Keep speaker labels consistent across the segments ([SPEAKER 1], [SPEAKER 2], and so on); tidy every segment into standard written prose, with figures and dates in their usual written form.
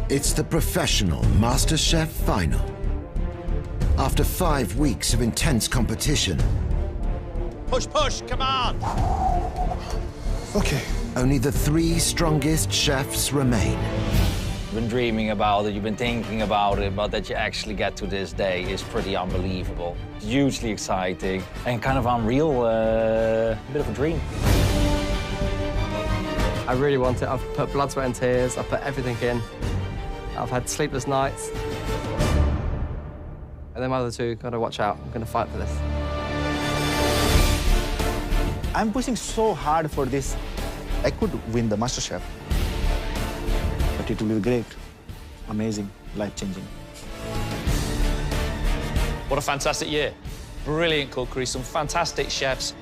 [SPEAKER 1] It's the professional MasterChef final. After 5 weeks of intense competition...
[SPEAKER 2] Push, push, come on!
[SPEAKER 1] Okay. Only the 3 strongest chefs remain.
[SPEAKER 3] You've been dreaming about it, you've been thinking about it, but that you actually get to this day is pretty unbelievable. Hugely exciting and kind of unreal, a bit of a dream.
[SPEAKER 4] I really want it. I've put blood, sweat and tears, I've put everything in. I've had sleepless nights. And then my other two, gotta watch out. I'm gonna fight for this.
[SPEAKER 5] I'm pushing so hard for this. I could win the MasterChef. But it will be great, amazing, life-changing.
[SPEAKER 2] What a fantastic year. Brilliant cookery, some fantastic chefs.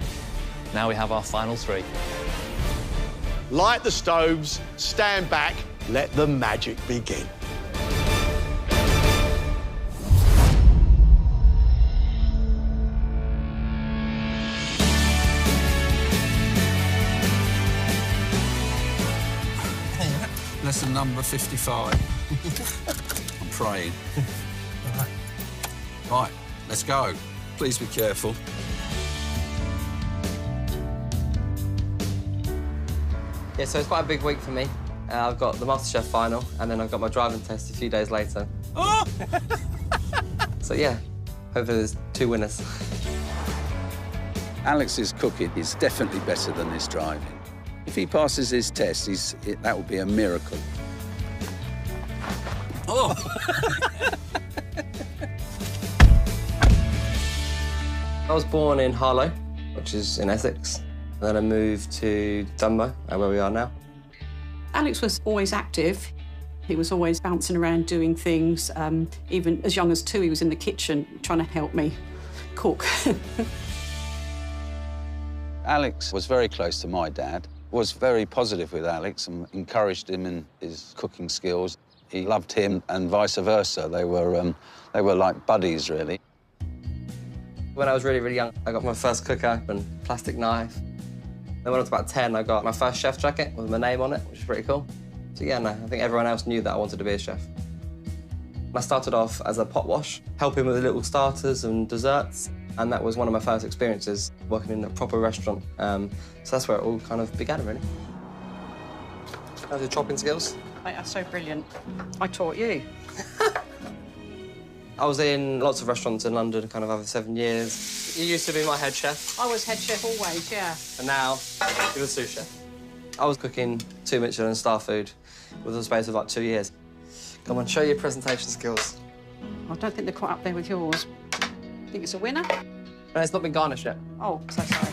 [SPEAKER 2] Now we have our final 3. Light the stoves, stand back, let the magic begin.
[SPEAKER 6] Lesson number 55. I'm praying. Right, let's go. Please be careful.
[SPEAKER 4] Yeah, so it's quite a big week for me. I've got the MasterChef final, and then I've got my driving test a few days later.
[SPEAKER 6] Oh!
[SPEAKER 4] So yeah, hopefully there's 2 winners.
[SPEAKER 6] Alex's cooking is definitely better than his driving. If he passes his test, that would be a miracle. Oh!
[SPEAKER 4] I was born in Harlow, which is in Essex. And then I moved to Dunmo, where we are now.
[SPEAKER 7] Alex was always active. He was always bouncing around doing things. Even as young as 2, he was in the kitchen trying to help me cook.
[SPEAKER 6] Alex was very close to my dad, was very positive with Alex and encouraged him in his cooking skills. He loved him and vice versa. They were like buddies, really.
[SPEAKER 4] When I was really, really young, I got my first cooker and plastic knife. Then when I was about 10, I got my first chef jacket with my name on it, which is pretty cool. So yeah, no, I think everyone else knew that I wanted to be a chef. I started off as a pot wash, helping with the little starters and desserts, and that was one of my first experiences working in a proper restaurant. So that's where it all kind of began, really. How's your chopping skills?
[SPEAKER 7] They are so brilliant. I taught you.
[SPEAKER 4] I was in lots of restaurants in London, kind of over 7 years. You used to be my head chef.
[SPEAKER 7] I was head chef always, yeah.
[SPEAKER 4] And now, you're the sous chef. I was cooking 2 Michelin star food within the space of like 2 years. Come on, show your presentation skills.
[SPEAKER 7] I don't think they're quite up there with yours. Think it's a winner?
[SPEAKER 4] No, it's not been garnished yet.
[SPEAKER 7] Oh, so sorry.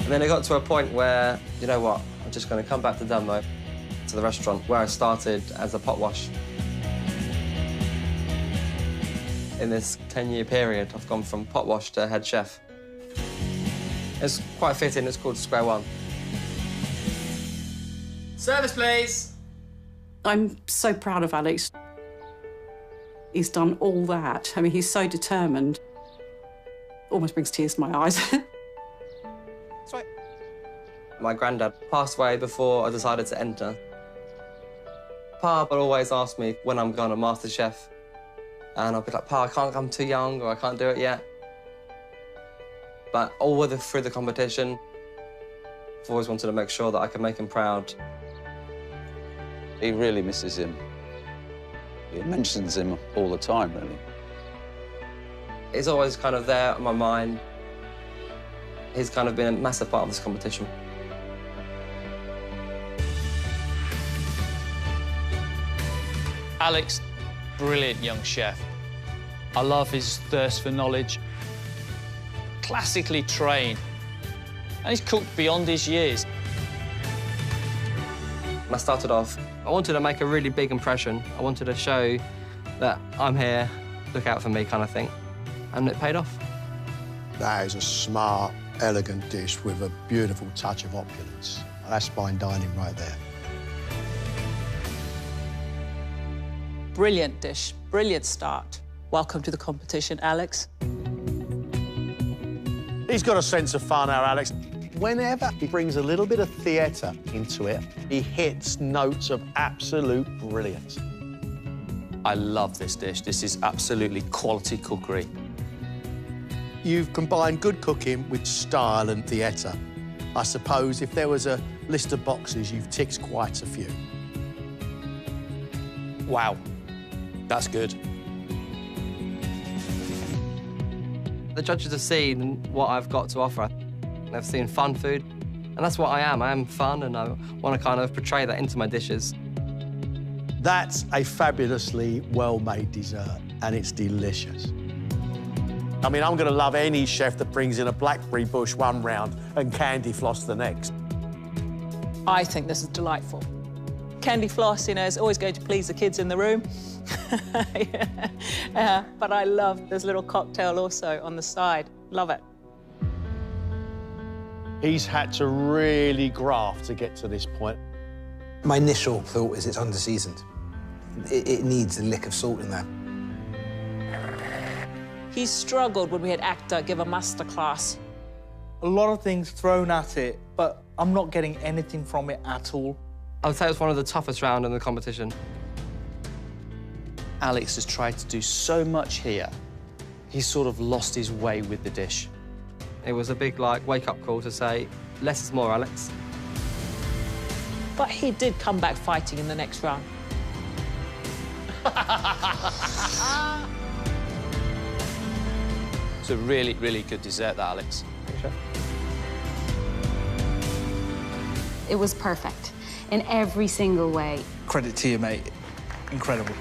[SPEAKER 4] And then it got to a point where, you know what, I'm just going to come back to Dunmo, to the restaurant where I started as a pot wash. In this 10-year period, I've gone from pot wash to head chef. It's quite fitting, it's called Square One. Service, please.
[SPEAKER 7] I'm so proud of Alex. He's done all that. I mean, he's so determined. Almost brings tears to my eyes.
[SPEAKER 4] That's right. My granddad passed away before I decided to enter. Pa would always ask me when I'm going to MasterChef. And I'll be like, Pa, I'm too young, or I can't do it yet. But all through the competition, I've always wanted to make sure that I could make him proud.
[SPEAKER 6] He really misses him. He mentions him all the time, really.
[SPEAKER 4] He's always kind of there on my mind. He's kind of been a massive part of this competition.
[SPEAKER 2] Alex, brilliant young chef. I love his thirst for knowledge. Classically trained. And he's cooked beyond his years.
[SPEAKER 4] When I started off, I wanted to make a really big impression. I wanted to show that I'm here, look out for me kind of thing. And it paid off.
[SPEAKER 8] That is a smart, elegant dish with a beautiful touch of opulence. That's fine dining right there.
[SPEAKER 9] Brilliant dish, brilliant start. Welcome to the competition, Alex.
[SPEAKER 2] He's got a sense of fun, our Alex.
[SPEAKER 8] whenever he brings a little bit of theatre into it, he hits notes of absolute brilliance.
[SPEAKER 2] I love this dish. This is absolutely quality cookery.
[SPEAKER 8] You've combined good cooking with style and theatre. I suppose if there was a list of boxes, you've ticked quite a few.
[SPEAKER 2] Wow, that's good.
[SPEAKER 4] The judges have seen what I've got to offer. They've seen fun food, and that's what I am. I am fun, and I want to kind of portray that into my dishes.
[SPEAKER 8] That's a fabulously well-made dessert, and it's delicious. I mean, I'm going to love any chef that brings in a blackberry bush one round and candy floss the next.
[SPEAKER 9] I think this is delightful. Candy floss, you know, is always going to please the kids in the room. But I love this little cocktail also on the side. Love it.
[SPEAKER 8] He's had to really graft to get to this point.
[SPEAKER 10] My initial thought is it's under-seasoned. It needs a lick of salt in there.
[SPEAKER 9] He struggled when we had actor give a masterclass.
[SPEAKER 5] A lot of things thrown at it, but I'm not getting anything from it at all.
[SPEAKER 4] I would say it was one of the toughest rounds in the competition.
[SPEAKER 2] Alex has tried to do so much here. He's sort of lost his way with the dish.
[SPEAKER 4] It was a big, like, wake-up call to say, less is more, Alex.
[SPEAKER 9] But he did come back fighting in the next round.
[SPEAKER 2] It's a really, really good dessert, that, Alex.
[SPEAKER 11] It was perfect in every single way.
[SPEAKER 5] Credit to you, mate. Incredible.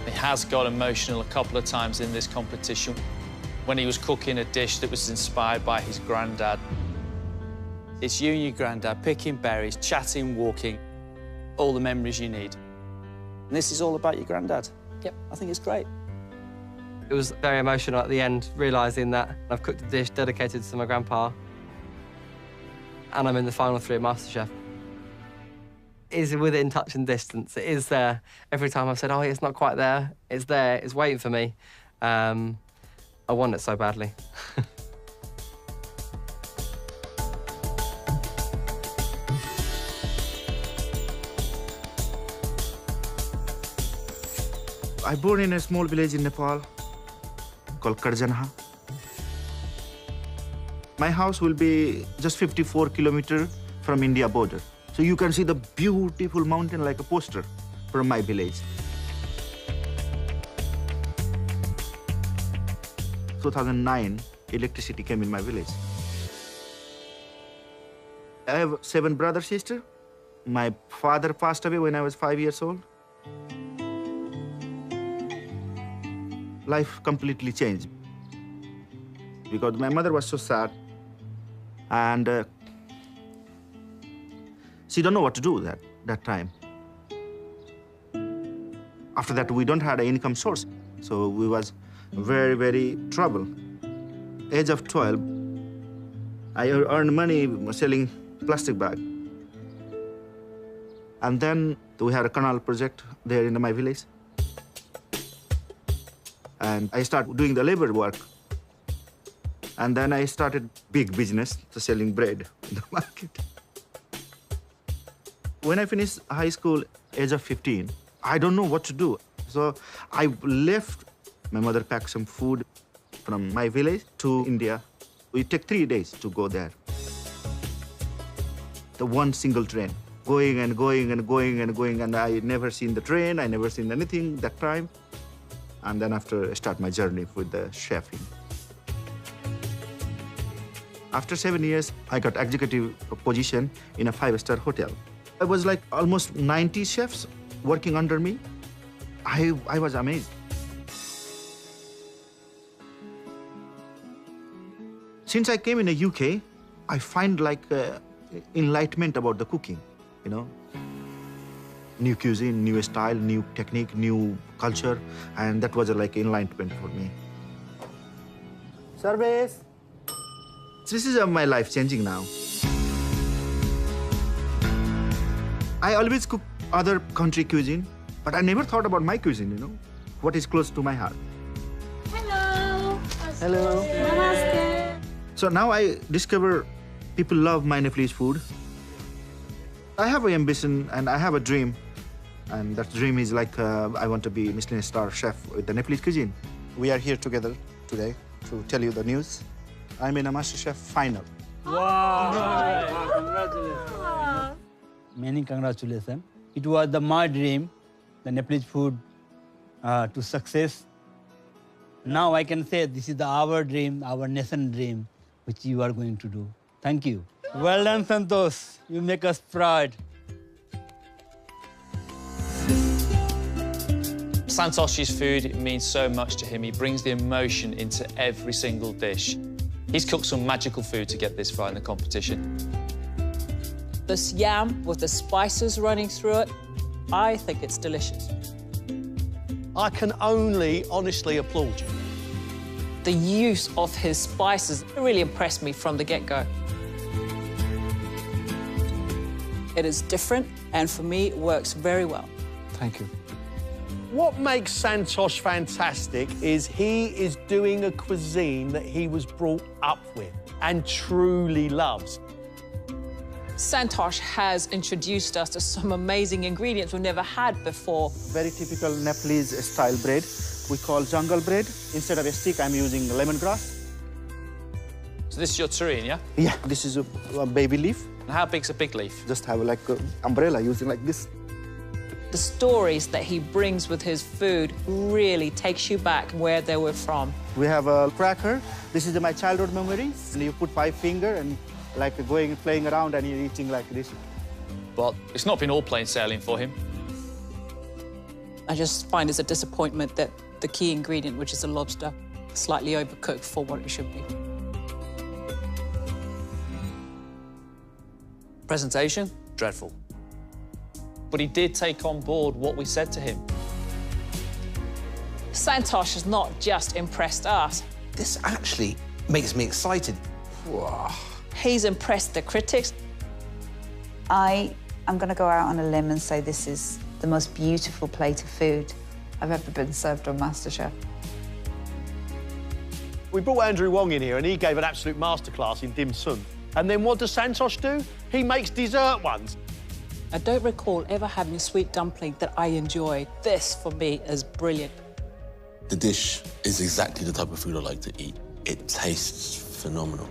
[SPEAKER 2] He has got emotional a couple of times in this competition when he was cooking a dish that was inspired by his granddad. It's you and your granddad picking berries, chatting, walking, all the memories you need. And this is all about your granddad.
[SPEAKER 9] Yep.
[SPEAKER 2] I think it's great.
[SPEAKER 4] It was very emotional at the end, realising that I've cooked a dish dedicated to my grandpa, and I'm in the final 3 of MasterChef. It is within touch and distance. It is there. Every time I've said, oh, it's not quite there, it's there, it's waiting for me. I want it so badly.
[SPEAKER 5] I born in a small village in Nepal called Karjanha. My house will be just 54 kilometers from India border. So you can see the beautiful mountain like a poster from my village. 2009, electricity came in my village. I have 7 brothers, sisters. My father passed away when I was 5 years old. Life completely changed because my mother was so sad, and she don't know what to do that time. After that, we don't have an income source, so we was very, very trouble. Age of 12, I earned money selling plastic bag. And then we had a canal project there in my village. And I started doing the labor work. And then I started big business, selling bread in the market. When I finished high school, age of 15, I don't know what to do. So I left. My mother packed some food from my village to India. It took 3 days to go there. The one single train, going and going and going and going, and I never seen the train, I never seen anything that time. And then after I start my journey with the chefing. After 7 years, I got executive position in a 5-star hotel. I was like almost 90 chefs working under me. I was amazed. Since I came in the UK, I find like enlightenment about the cooking, you know. New cuisine, new style, new technique, new culture, and that was like enlightenment for me. Service. This is my life changing now. I always cook other country cuisine, but I never thought about my cuisine, you know, what is close to my heart.
[SPEAKER 11] Hello.
[SPEAKER 5] Hello.
[SPEAKER 11] Namaste.
[SPEAKER 5] So now I discover people love my Nepalese food. I have an ambition and I have a dream. And that dream is like I want to be Michelin star chef with the Nepalese cuisine. We are here together today to tell you the news. I'm in a MasterChef final.
[SPEAKER 12] Wow! Congratulations. Many congratulations. It was my dream, the Nepalese food to success. Now I can say this is our dream, our nation dream, which you are going to do. Thank you. Well done, Santosh. You make us proud.
[SPEAKER 2] Santosh's food means so much to him. He brings the emotion into every single dish. He's cooked some magical food to get this far in the competition.
[SPEAKER 9] This yam with the spices running through it, I think it's delicious.
[SPEAKER 8] I can only honestly applaud you.
[SPEAKER 9] The use of his spices really impressed me from the get-go. It is different, and for me, it works very well.
[SPEAKER 5] Thank you.
[SPEAKER 8] What makes Santosh fantastic is he is doing a cuisine that he was brought up with and truly loves.
[SPEAKER 9] Santosh has introduced us to some amazing ingredients we've never had before.
[SPEAKER 5] Very typical Nepalese style bread. We call jungle bread. Instead of a stick, I'm using lemongrass.
[SPEAKER 2] So this is your tureen, yeah?
[SPEAKER 5] Yeah, this is a baby leaf.
[SPEAKER 2] And how big's a big leaf?
[SPEAKER 5] Just have like an umbrella using like this.
[SPEAKER 9] The stories that he brings with his food really takes you back where they were from.
[SPEAKER 5] We have a cracker. This is my childhood memories. And you put 5 fingers and like going, playing around and you're eating like this.
[SPEAKER 2] But it's not been all plain sailing for him.
[SPEAKER 9] I just find it's a disappointment that the key ingredient, which is the lobster, slightly overcooked for what it should be.
[SPEAKER 2] Presentation, dreadful. But he did take on board what we said to him.
[SPEAKER 9] Santosh has not just impressed us.
[SPEAKER 10] This actually makes me excited. Whoa.
[SPEAKER 9] He's impressed the critics.
[SPEAKER 13] I am going to go out on a limb and say this is the most beautiful plate of food I've ever been served on MasterChef.
[SPEAKER 8] We brought Andrew Wong in here and he gave an absolute masterclass in dim sum. And then what does Santosh do? He makes dessert ones.
[SPEAKER 9] I don't recall ever having a sweet dumpling that I enjoyed. This, for me, is brilliant.
[SPEAKER 14] The dish is exactly the type of food I like to eat. It tastes phenomenal.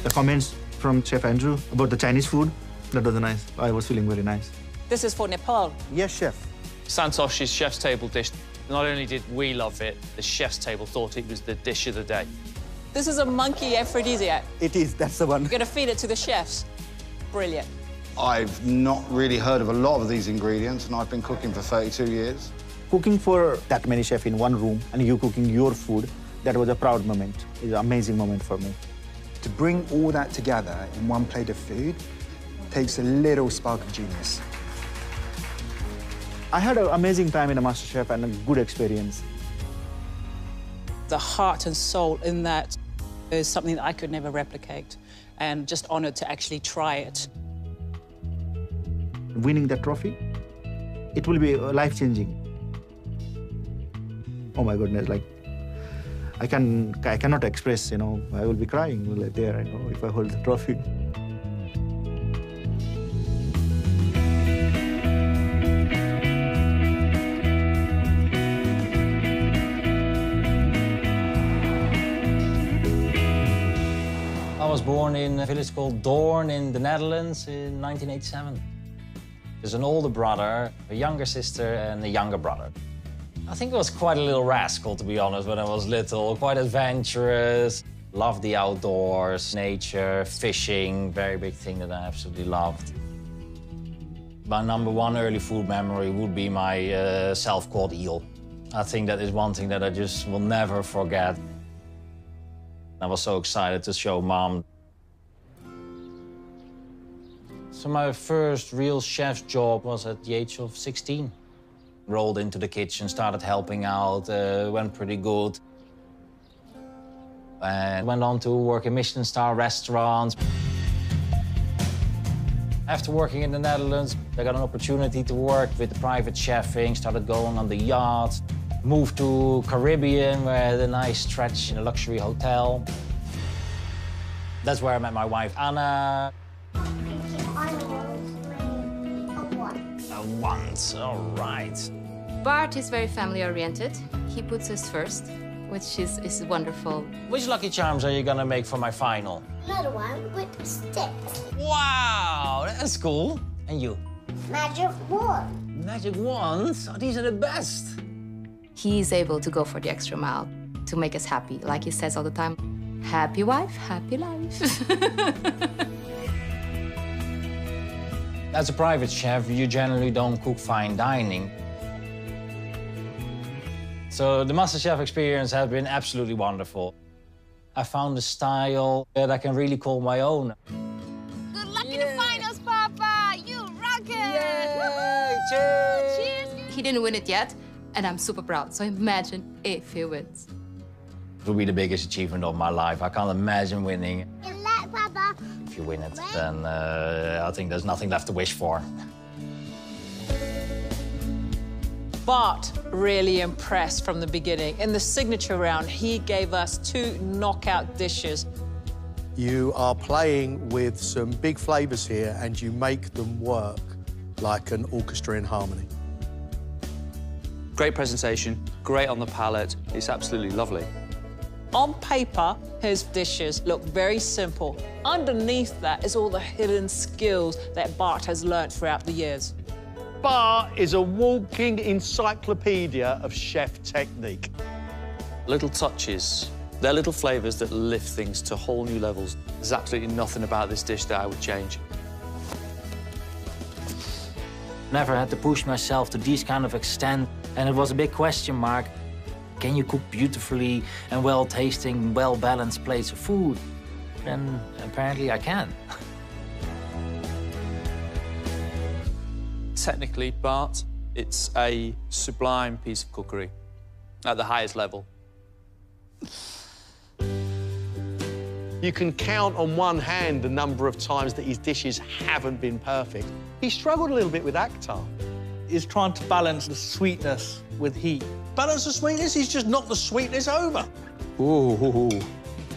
[SPEAKER 5] The comments from Chef Andrew about the Chinese food, that was nice. I was feeling very nice.
[SPEAKER 9] This is for Nepal.
[SPEAKER 5] Yes, chef.
[SPEAKER 2] Santosh's chef's table dish, not only did we love it, the chef's table thought it was the dish of the day.
[SPEAKER 9] This is a monkey aphrodisiac.
[SPEAKER 5] It is, that's the one.
[SPEAKER 9] We're going to feed it to the chefs. Brilliant.
[SPEAKER 15] I've not really heard of a lot of these ingredients, and I've been cooking for 32 years.
[SPEAKER 5] Cooking for that many chefs in one room and you cooking your food, that was a proud moment. It's an amazing moment for me.
[SPEAKER 16] To bring all that together in one plate of food takes a little spark of genius.
[SPEAKER 5] I had an amazing time in a MasterChef and a good experience.
[SPEAKER 9] The heart and soul in that is something that I could never replicate, and just honoured to actually try it.
[SPEAKER 5] Winning that trophy, it will be life-changing. Oh my goodness, like, I cannot express, you know, I will be crying like there, you know, if I hold the trophy.
[SPEAKER 3] I was born in a village called Doorn in the Netherlands in 1987. There's an older brother, a younger sister, and a younger brother. I think I was quite a little rascal, to be honest, when I was little. Quite adventurous, loved the outdoors, nature, fishing, very big thing that I absolutely loved. My #1 early food memory would be my self-caught eel. I think that is one thing that I just will never forget. I was so excited to show Mom. So my first real chef's job was at the age of 16. Rolled into the kitchen, started helping out, went pretty good. And went on to work in Michelin star restaurants. After working in the Netherlands, I got an opportunity to work with the private chefing, started going on the yachts, moved to Caribbean, where I had a nice stretch in a luxury hotel. That's where I met my wife, Anna. Once, all right.
[SPEAKER 11] Bart is very family-oriented. He puts us first, which is wonderful.
[SPEAKER 3] Which Lucky Charms are you gonna make for my final?
[SPEAKER 17] Another one with sticks.
[SPEAKER 3] Wow, that's cool. And you?
[SPEAKER 17] Magic wand.
[SPEAKER 3] Magic wands? Oh, these are the best.
[SPEAKER 11] He's able to go for the extra mile to make us happy. Like he says all the time, happy wife, happy life.
[SPEAKER 3] As a private chef, you generally don't cook fine dining. So the MasterChef experience has been absolutely wonderful. I found a style that I can really call my own.
[SPEAKER 17] Good luck in the finals, Papa. You rock it.
[SPEAKER 3] Yay! Cheers!
[SPEAKER 11] Cheers! He didn't win it yet, and I'm super proud. So imagine if he wins.
[SPEAKER 3] It will be the biggest achievement of my life. I can't imagine winning.
[SPEAKER 17] Good luck, Papa.
[SPEAKER 3] If you win it, then I think there's nothing left to wish for.
[SPEAKER 9] Bart really impressed from the beginning. In the signature round, he gave us 2 knockout dishes.
[SPEAKER 8] You are playing with some big flavours here and you make them work like an orchestra in harmony.
[SPEAKER 2] Great presentation, great on the palate. It's absolutely lovely.
[SPEAKER 9] On paper, his dishes look very simple. Underneath that is all the hidden skills that Bart has learnt throughout the years.
[SPEAKER 8] Bart is a walking encyclopedia of chef technique.
[SPEAKER 2] Little touches. They're little flavours that lift things to whole new levels. There's absolutely nothing about this dish that I would change.
[SPEAKER 3] Never had to push myself to this kind of extent, and it was a big question mark. Can you cook beautifully and well-tasting, well-balanced plates of food? And apparently I can.
[SPEAKER 2] Technically, Bart, it's a sublime piece of cookery at the highest level.
[SPEAKER 8] You can count on one hand the number of times that his dishes haven't been perfect. He struggled a little bit with Akhtar.
[SPEAKER 12] He's trying to balance the sweetness with heat.
[SPEAKER 8] Balance the sweetness, he's just knocked the sweetness over.
[SPEAKER 2] Ooh.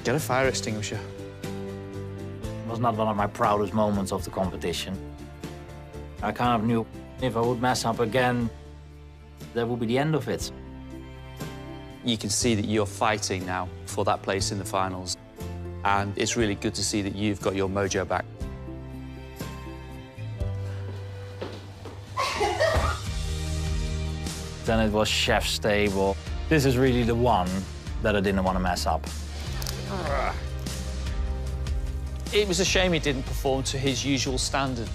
[SPEAKER 2] Get a fire extinguisher.
[SPEAKER 3] It was not one of my proudest moments of the competition. I kind of knew if I would mess up again, that would be the end of it.
[SPEAKER 2] You can see that you're fighting now for that place in the finals. And it's really good to see that you've got your mojo back.
[SPEAKER 3] Then it was chef's table. This is really the one that I didn't want to mess up.
[SPEAKER 2] It was a shame he didn't perform to his usual standard.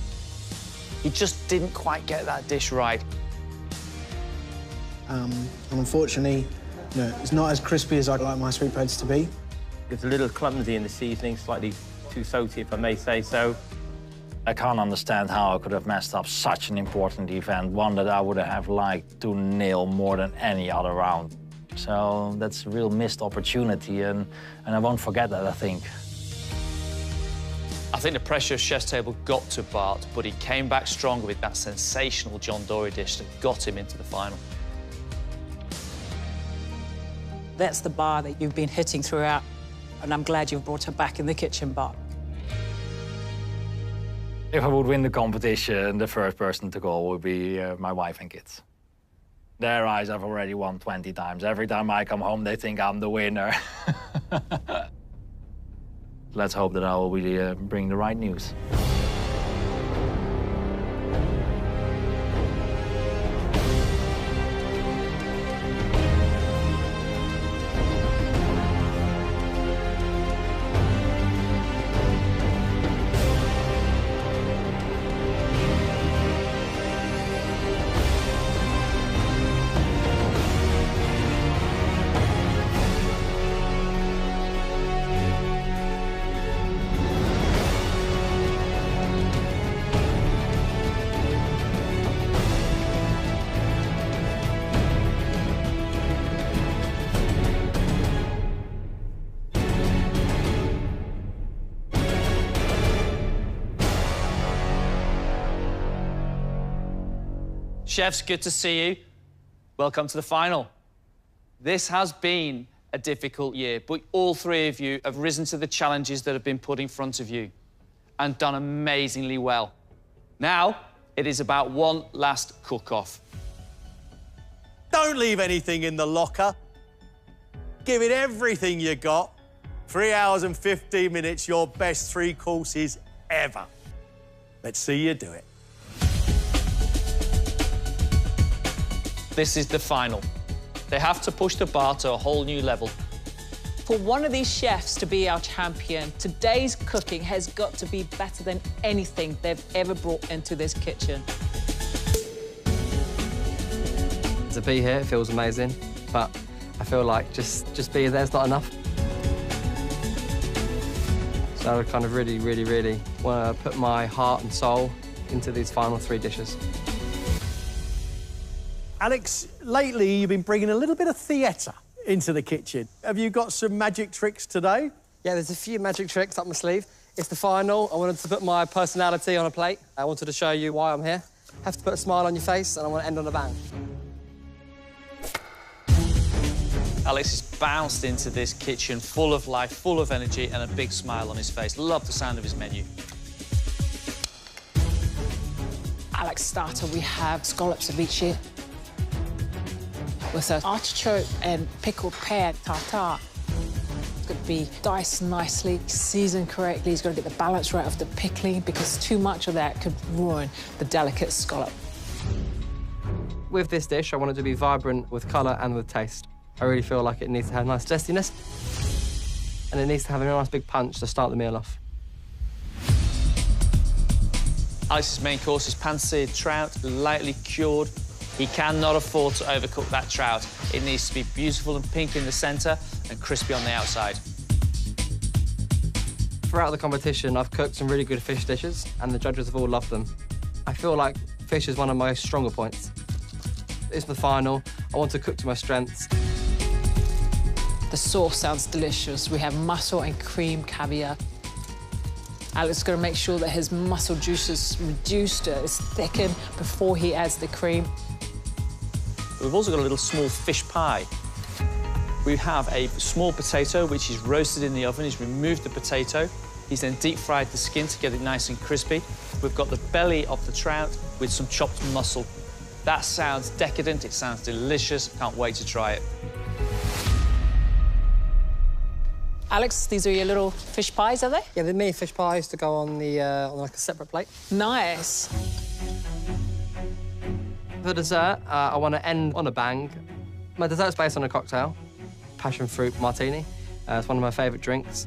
[SPEAKER 2] He just didn't quite get that dish right.
[SPEAKER 18] And unfortunately, it's not as crispy as I'd like my sweetbreads to be.
[SPEAKER 19] It's a little clumsy in the seasoning, slightly too salty, if I may say so.
[SPEAKER 3] I can't understand how I could have messed up such an important event, one that I would have liked to nail more than any other round. So that's a real missed opportunity, and I won't forget that, I think.
[SPEAKER 2] I think the pressure of chef's table got to Bart, but he came back stronger with that sensational John Dory dish that got him into the final.
[SPEAKER 9] That's the bar that you've been hitting throughout, and I'm glad you've brought her back in the kitchen, Bart.
[SPEAKER 3] If I would win the competition, the first person to go would be my wife and kids. Their eyes I've already won 20 times. Every time I come home, they think I'm the winner. Let's hope that I will really bring the right news.
[SPEAKER 2] Chefs, good to see you. Welcome to the final. This has been a difficult year, but all three of you have risen to the challenges that have been put in front of you and done amazingly well. Now, it is about one last cook-off.
[SPEAKER 8] Don't leave anything in the locker. Give it everything you got. 3 hours and 15 minutes, your best 3 courses ever. Let's see you do it.
[SPEAKER 2] This is the final. They have to push the bar to a whole new level.
[SPEAKER 9] For one of these chefs to be our champion, today's cooking has got to be better than anything they've ever brought into this kitchen.
[SPEAKER 4] To be here, it feels amazing, but I feel like just being there is not enough. So I kind of really want to put my heart and soul into these final 3 dishes.
[SPEAKER 8] Alex, lately you've been bringing a little bit of theatre into the kitchen. Have you got some magic tricks today?
[SPEAKER 4] Yeah, there's a few magic tricks up my sleeve. It's the final. I wanted to put my personality on a plate. I wanted to show you why I'm here. Have to put a smile on your face, and I want to end on a bang.
[SPEAKER 2] Alex has bounced into this kitchen full of life, full of energy, and a big smile on his face. Love the sound of his menu.
[SPEAKER 9] Alex starter, we have scallops ceviche with an artichoke and pickled pear tartare. It's got to be diced nicely, seasoned correctly. He's got to get the balance right of the pickling because too much of that could ruin the delicate scallop.
[SPEAKER 4] With this dish, I want it to be vibrant with colour and with taste. I really feel like it needs to have nice zestiness, and it needs to have a nice big punch to start the meal off.
[SPEAKER 2] Alex's main course is pan-seared trout, lightly cured. He cannot afford to overcook that trout. It needs to be beautiful and pink in the centre and crispy on the outside.
[SPEAKER 4] Throughout the competition, I've cooked some really good fish dishes, and the judges have all loved them. I feel like fish is one of my stronger points. It's the final. I want to cook to my strengths.
[SPEAKER 9] The sauce sounds delicious. We have mussel and cream caviar. Alex is going to make sure that his mussel juice is reduced, is thickened before he adds the cream.
[SPEAKER 2] We've also got a little small fish pie. We have a small potato, which is roasted in the oven. He's removed the potato. He's then deep-fried the skin to get it nice and crispy. We've got the belly of the trout with some chopped mussel. That sounds decadent. It sounds delicious. Can't wait to try it.
[SPEAKER 9] Alex, these are your little fish pies, are they?
[SPEAKER 4] Yeah, they're mini fish pies to go on on like a separate plate.
[SPEAKER 9] Nice.
[SPEAKER 4] For dessert, I want to end on a bang. My dessert's based on a cocktail, passion fruit martini. It's one of my favourite drinks.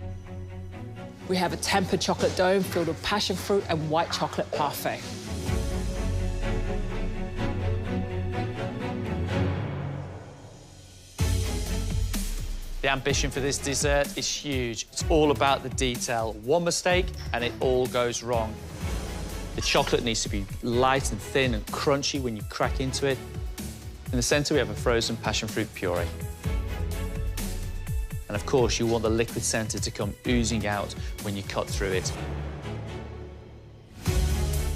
[SPEAKER 9] We have a tempered chocolate dome filled with passion fruit and white chocolate parfait.
[SPEAKER 2] The ambition for this dessert is huge. It's all about the detail. One mistake and it all goes wrong. The chocolate needs to be light and thin and crunchy when you crack into it. In the centre, we have a frozen passion fruit puree. And of course, you want the liquid centre to come oozing out when you cut through it.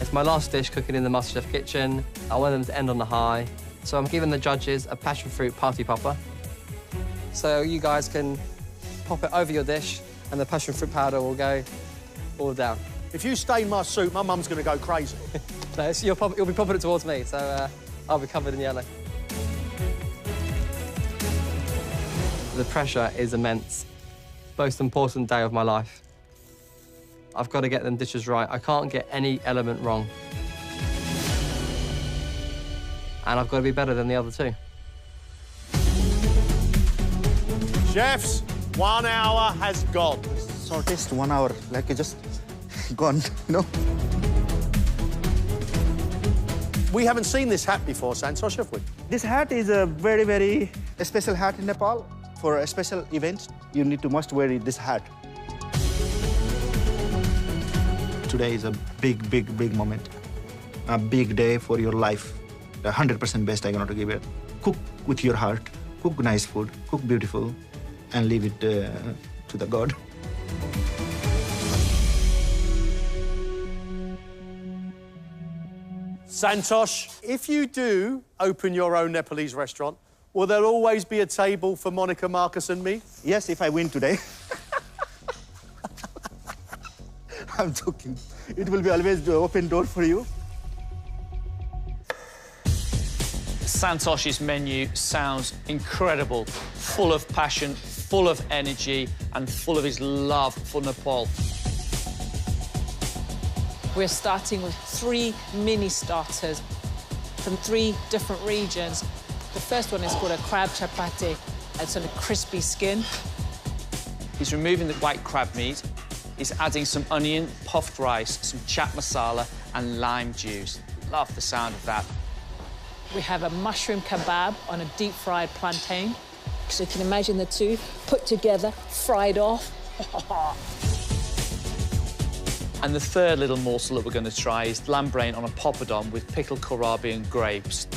[SPEAKER 4] It's my last dish cooking in the MasterChef kitchen. I want them to end on the high. So I'm giving the judges a passion fruit party popper. So you guys can pop it over your dish and the passion fruit powder will go all down.
[SPEAKER 8] If you stain my soup, my mum's going to go crazy.
[SPEAKER 4] No, you'll be popping it towards me, so I'll be covered in yellow. The pressure is immense. Most important day of my life. I've got to get them dishes right. I can't get any element wrong. And I've got to be better than the other two.
[SPEAKER 8] Chefs, 1 hour has gone.
[SPEAKER 5] Shortest 1 hour, like it just gone, you know?
[SPEAKER 8] We haven't seen this hat before, Santosh, have we?
[SPEAKER 5] This hat is a very, very special hat in Nepal. For a special event, you need to must wear this hat. Today is a big, big, big moment. A big day for your life. 100% best I'm going to give it. Cook with your heart. Cook nice food. Cook beautiful. And leave it to the God.
[SPEAKER 8] Santosh, if you do open your own Nepalese restaurant, will there always be a table for Monica, Marcus and me?
[SPEAKER 5] Yes, if I win today. I'm joking. It will be always the open door for you.
[SPEAKER 2] Santosh's menu sounds incredible, full of passion, full of energy, and full of his love for Nepal.
[SPEAKER 9] We're starting with 3 mini starters from 3 different regions. The first one is called a crab chapati. It's on a crispy skin.
[SPEAKER 2] He's removing the white crab meat. He's adding some onion, puffed rice, some chaat masala, and lime juice. Love the sound of that.
[SPEAKER 9] We have a mushroom kebab on a deep-fried plantain. So you can imagine the two put together, fried off.
[SPEAKER 2] And the third little morsel that we're going to try is lamb brain on a poppadom with pickled kohlrabi and grapes.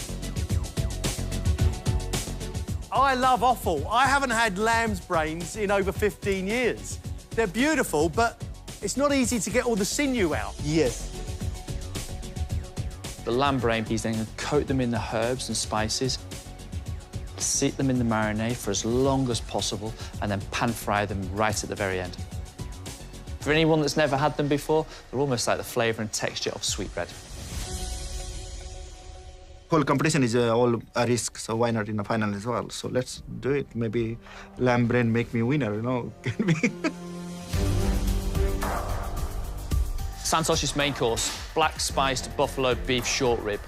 [SPEAKER 8] I love offal. I haven't had lamb's brains in over 15 years. They're beautiful, but it's not easy to get all the sinew out.
[SPEAKER 5] Yes.
[SPEAKER 2] The lamb brain, he's then going to coat them in the herbs and spices, sit them in the marinade for as long as possible, and then pan-fry them right at the very end. For anyone that's never had them before, they're almost like the flavour and texture of sweetbread.
[SPEAKER 5] Whole competition is all a risk, so why not in the final as well? So let's do it. Maybe lamb brain make me winner, you know? Can we?
[SPEAKER 2] Santosh's main course, black spiced buffalo beef short rib.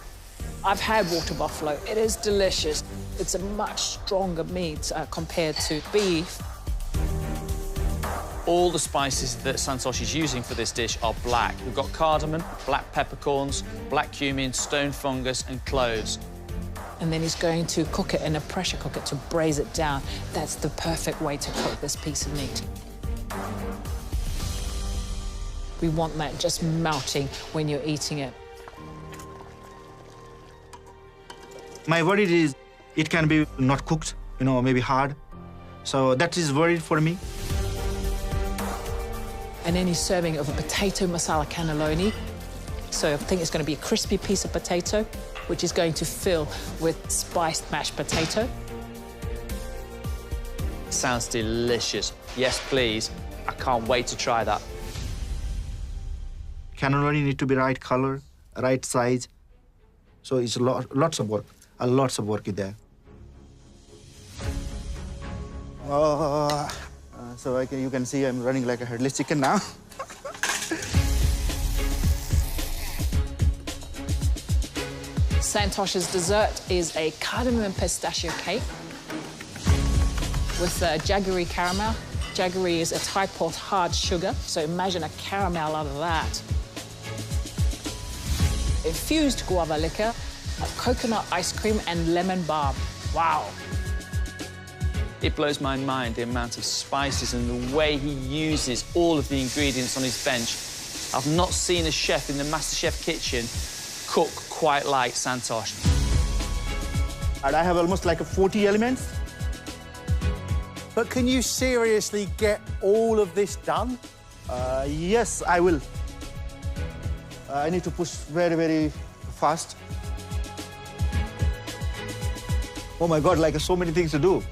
[SPEAKER 9] I've had water buffalo. It is delicious. It's a much stronger meat compared to beef.
[SPEAKER 2] All the spices that Santosh is using for this dish are black. We've got cardamom, black peppercorns, black cumin, stone fungus, and cloves.
[SPEAKER 9] And then he's going to cook it in a pressure cooker to braise it down. That's the perfect way to cook this piece of meat. We want that just melting when you're eating it.
[SPEAKER 5] My worry is it can be not cooked, you know, maybe hard. So that is worried for me.
[SPEAKER 9] And any serving of a potato masala cannelloni. So I think it's going to be a crispy piece of potato, which is going to fill with spiced mashed potato.
[SPEAKER 2] Sounds delicious. Yes, please. I can't wait to try that.
[SPEAKER 5] Cannelloni need to be right color, right size. So it's lots of work in there. So you can see I'm running like a headless chicken now.
[SPEAKER 9] Santosh's dessert is a cardamom and pistachio cake with jaggery caramel. Jaggery is a type of hard sugar, so imagine a caramel out of that. Infused guava liquor, coconut ice cream, and lemon balm. Wow.
[SPEAKER 2] It blows my mind, the amount of spices and the way he uses all of the ingredients on his bench. I've not seen a chef in the MasterChef kitchen cook quite like Santosh.
[SPEAKER 5] And I have almost like 40 elements.
[SPEAKER 8] But can you seriously get all of this done?
[SPEAKER 5] Yes, I will. I need to push very, very fast. Oh my God, like so many things to do.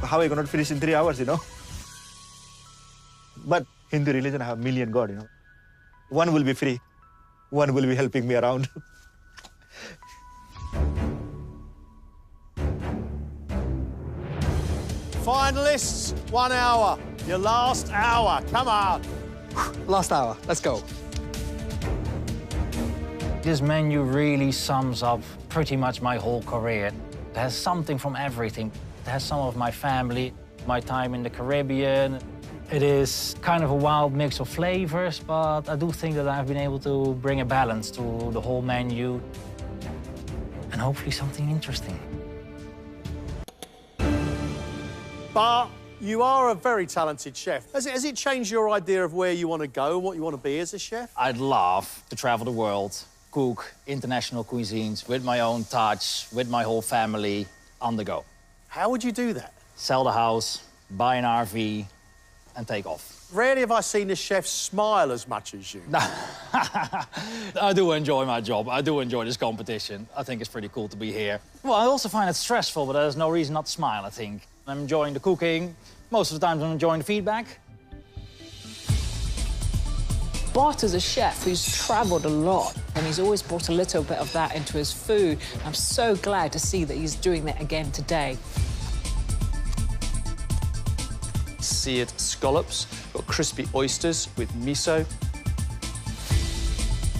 [SPEAKER 5] How are you going to finish in 3 hours, you know? But Hindu religion, I have a million God, you know. One will be free. One will be helping me around.
[SPEAKER 8] Finalists, 1 hour. Your last hour, come on.
[SPEAKER 10] Last hour, let's go.
[SPEAKER 3] This menu really sums up pretty much my whole career. It has something from everything. It has some of my family, my time in the Caribbean. It is kind of a wild mix of flavors, but I do think that I've been able to bring a balance to the whole menu and hopefully something interesting.
[SPEAKER 8] But you are a very talented chef. Has it changed your idea of where you want to go and what you want to be as a chef?
[SPEAKER 3] I'd love to travel the world, cook international cuisines with my own touch, with my whole family, on the go.
[SPEAKER 8] How would you do that?
[SPEAKER 3] Sell the house, buy an RV, and take off.
[SPEAKER 8] Rarely have I seen a chef smile as much as you.
[SPEAKER 3] I do enjoy my job. I do enjoy this competition. I think it's pretty cool to be here. Well, I also find it stressful, but there's no reason not to smile, I think. I'm enjoying the cooking. Most of the time, I'm enjoying the feedback.
[SPEAKER 9] Bart is a chef who's travelled a lot, and he's always brought a little bit of that into his food. I'm so glad to see that he's doing that again today.
[SPEAKER 2] Seared scallops, got crispy oysters with miso.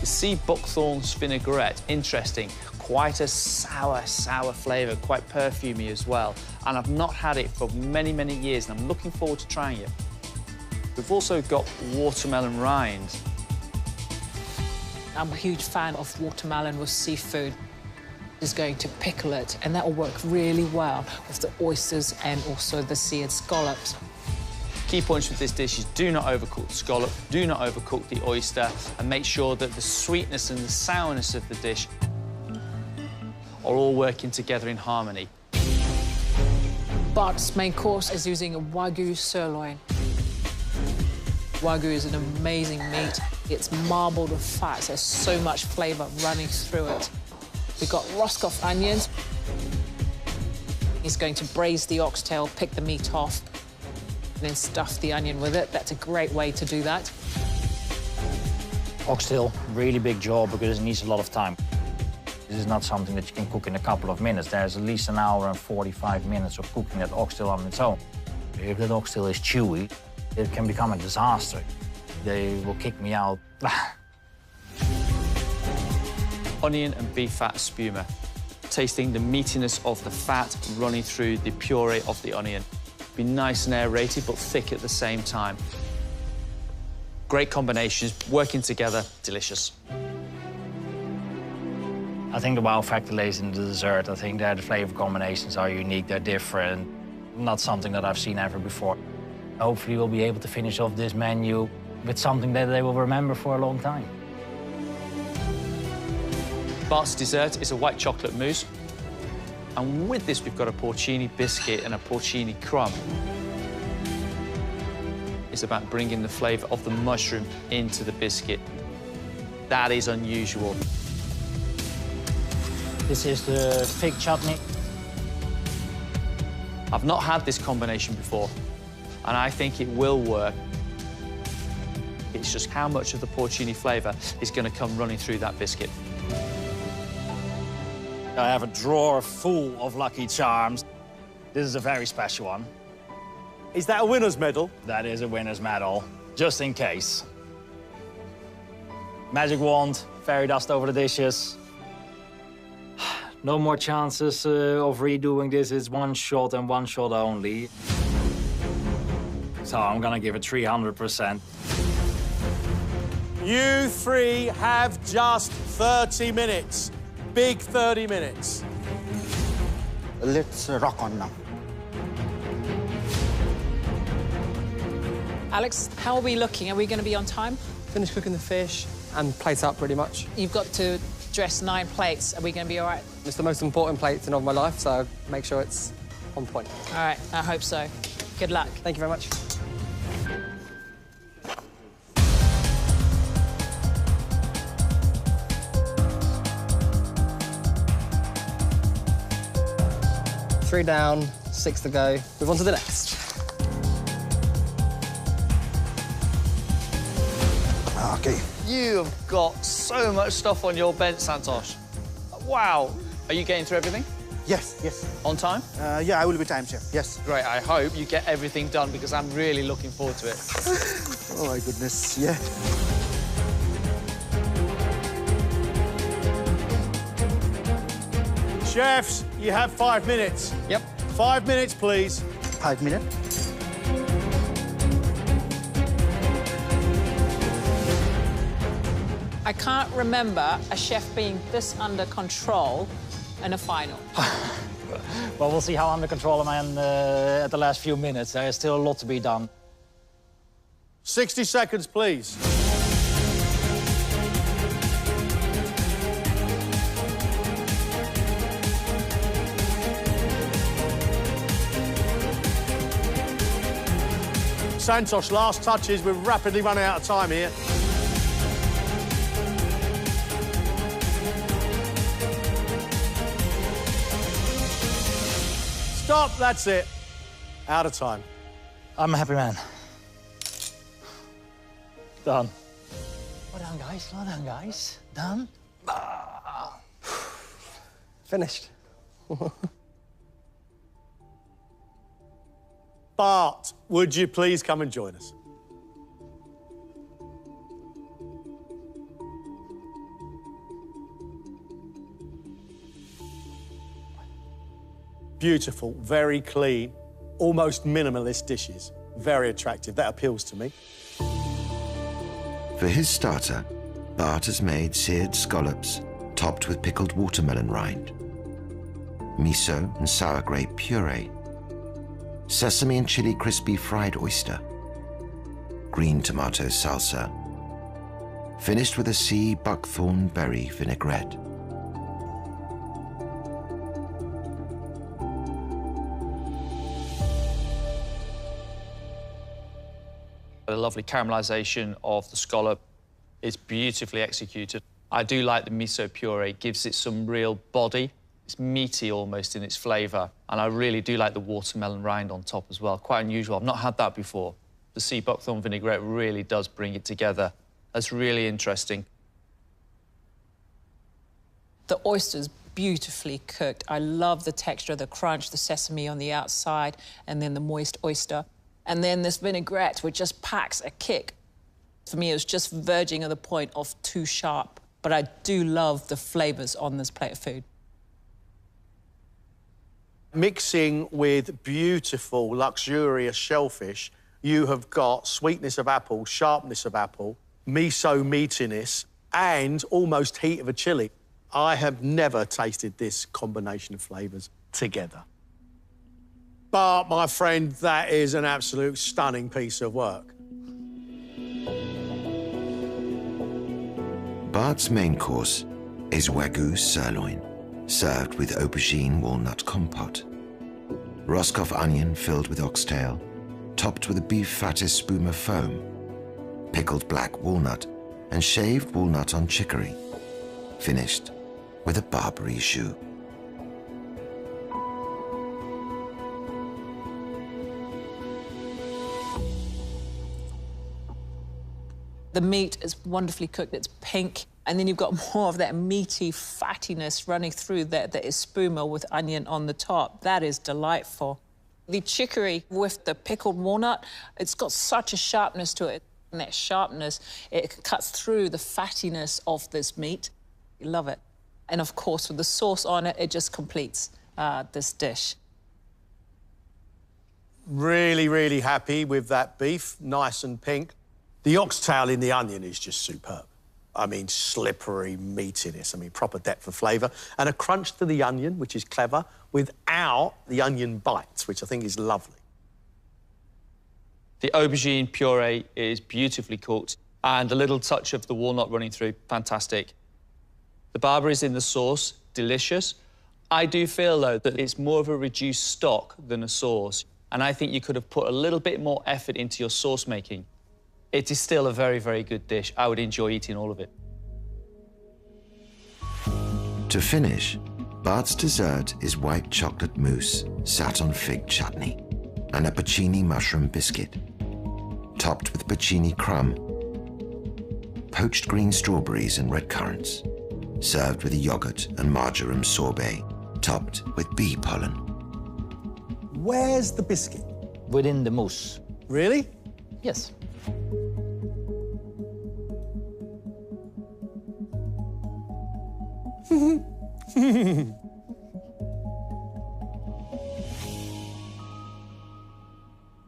[SPEAKER 2] The sea buckthorn's vinaigrette, interesting. Quite a sour flavour, quite perfumey as well. And I've not had it for many, many years, and I'm looking forward to trying it. We've also got watermelon rind.
[SPEAKER 9] I'm a huge fan of watermelon with seafood. Is going to pickle it, and that will work really well with the oysters and also the seared scallops.
[SPEAKER 2] Key points with this dish is do not overcook the scallop, do not overcook the oyster, and make sure that the sweetness and the sourness of the dish are all working together in harmony.
[SPEAKER 9] Bart's main course is using a Wagyu sirloin. Wagyu is an amazing meat. It's marbled with fat. There's so much flavour running through it. We've got Roscoff onions. He's going to braise the oxtail, pick the meat off, and then stuff the onion with it. That's a great way to do that.
[SPEAKER 3] Oxtail, really big job because it needs a lot of time. This is not something that you can cook in a couple of minutes. There's at least an hour and 45 minutes of cooking that oxtail on its own. If that oxtail is chewy, it can become a disaster. They will kick me out.
[SPEAKER 2] Onion and beef fat spuma. Tasting the meatiness of the fat running through the puree of the onion. Be nice and aerated, but thick at the same time. Great combinations, working together, delicious.
[SPEAKER 3] I think the wow factor lays in the dessert. I think that the flavor combinations are unique, they're different. Not something that I've seen ever before. Hopefully we'll be able to finish off this menu with something that they will remember for a long time.
[SPEAKER 2] Bart's dessert is a white chocolate mousse. And with this, we've got a porcini biscuit and a porcini crumb. It's about bringing the flavour of the mushroom into the biscuit. That is unusual.
[SPEAKER 3] This is the fig chutney.
[SPEAKER 2] I've not had this combination before, and I think it will work. It's just how much of the porcini flavour is going to come running through that biscuit.
[SPEAKER 3] I have a drawer full of Lucky Charms. This is a very special one.
[SPEAKER 8] Is that a winner's medal?
[SPEAKER 3] That is a winner's medal, just in case. Magic wand, fairy dust over the dishes. No more chances of redoing this. It's one shot and one shot only. So I'm gonna give it 300%.
[SPEAKER 8] You three have just 30 minutes. Big 30 minutes.
[SPEAKER 5] Let's rock on now.
[SPEAKER 9] Alex, how are we looking? Are we going to be on time?
[SPEAKER 4] Finished cooking the fish and plate up pretty much.
[SPEAKER 9] You've got to dress 9 plates. Are we going to be all right?
[SPEAKER 4] It's the most important plate in all my life, so make sure it's on point.
[SPEAKER 9] All right, I hope so. Good luck.
[SPEAKER 4] Thank you very much. Three down, 6 to go. Move on to the next.
[SPEAKER 5] Okay.
[SPEAKER 2] You have got so much stuff on your bench, Santosh. Wow. Are you getting through everything?
[SPEAKER 5] Yes, yes.
[SPEAKER 2] On time?
[SPEAKER 5] Yeah, I will be time, chef. Yes.
[SPEAKER 2] Great. I hope you get everything done because I'm really looking forward to it.
[SPEAKER 5] Oh, my goodness. Yeah.
[SPEAKER 8] Chefs, you have 5 minutes.
[SPEAKER 2] Yep.
[SPEAKER 8] 5 minutes, please.
[SPEAKER 5] 5 minutes.
[SPEAKER 9] I can't remember a chef being this under control in a final.
[SPEAKER 3] Well, we'll see how under control I am at the last few minutes. There is still a lot to be done.
[SPEAKER 8] 60 seconds, please. Santos, last touches. We're rapidly running out of time here. Stop, that's it. Out of time.
[SPEAKER 3] I'm a happy man. Done. Well done, guys. Well done, guys. Done.
[SPEAKER 4] Finished.
[SPEAKER 8] Bart, would you please come and join us? Beautiful, very clean, almost minimalist dishes. Very attractive. That appeals to me.
[SPEAKER 1] For his starter, Bart has made seared scallops topped with pickled watermelon rind, miso and sour grape puree, sesame and chili crispy fried oyster, green tomato salsa, finished with a sea buckthorn berry vinaigrette.
[SPEAKER 2] A lovely caramelization of the scallop. It's beautifully executed. I do like the miso puree. It gives it some real body. It's meaty almost in its flavour. And I really do like the watermelon rind on top as well. Quite unusual. I've not had that before. The sea buckthorn vinaigrette really does bring it together. That's really interesting.
[SPEAKER 9] The oyster's beautifully cooked. I love the texture, the crunch, the sesame on the outside, and then the moist oyster. And then this vinaigrette, which just packs a kick. For me, it was just verging on the point of too sharp. But I do love the flavours on this plate of food.
[SPEAKER 8] Mixing with beautiful, luxurious shellfish, you have got sweetness of apple, sharpness of apple, miso meatiness, and almost heat of a chili. I have never tasted this combination of flavours together. But, my friend, that is an absolute stunning piece of work.
[SPEAKER 1] Bart's main course is Wagyu sirloin, served with aubergine walnut compote, Roscoff onion filled with oxtail, topped with a beef fattest spuma foam, pickled black walnut, and shaved walnut on chicory, finished with a Barbary choux.
[SPEAKER 9] The meat is wonderfully cooked, it's pink, and then you've got more of that meaty fattiness running through that is spuma with onion on the top. That is delightful. The chicory with the pickled walnut, it's got such a sharpness to it. And that sharpness, it cuts through the fattiness of this meat. You love it. And of course, with the sauce on it, it just completes this dish.
[SPEAKER 8] Really, really happy with that beef, nice and pink. The oxtail in the onion is just superb. I mean, slippery meatiness, I mean, proper depth of flavour. And a crunch to the onion, which is clever, without the onion bites, which I think is lovely.
[SPEAKER 2] The aubergine puree is beautifully cooked, and a little touch of the walnut running through, fantastic. The barberries in the sauce, delicious. I do feel, though, that it's more of a reduced stock than a sauce, and I think you could have put a little bit more effort into your sauce making. It is still a very, very good dish. I would enjoy eating all of it.
[SPEAKER 1] To finish, Bart's dessert is white chocolate mousse sat on fig chutney and a porcini mushroom biscuit, topped with porcini crumb, poached green strawberries and red currants, served with a yogurt and marjoram sorbet, topped with bee pollen.
[SPEAKER 8] Where's the biscuit?
[SPEAKER 3] Within the mousse.
[SPEAKER 8] Really?
[SPEAKER 3] Yes.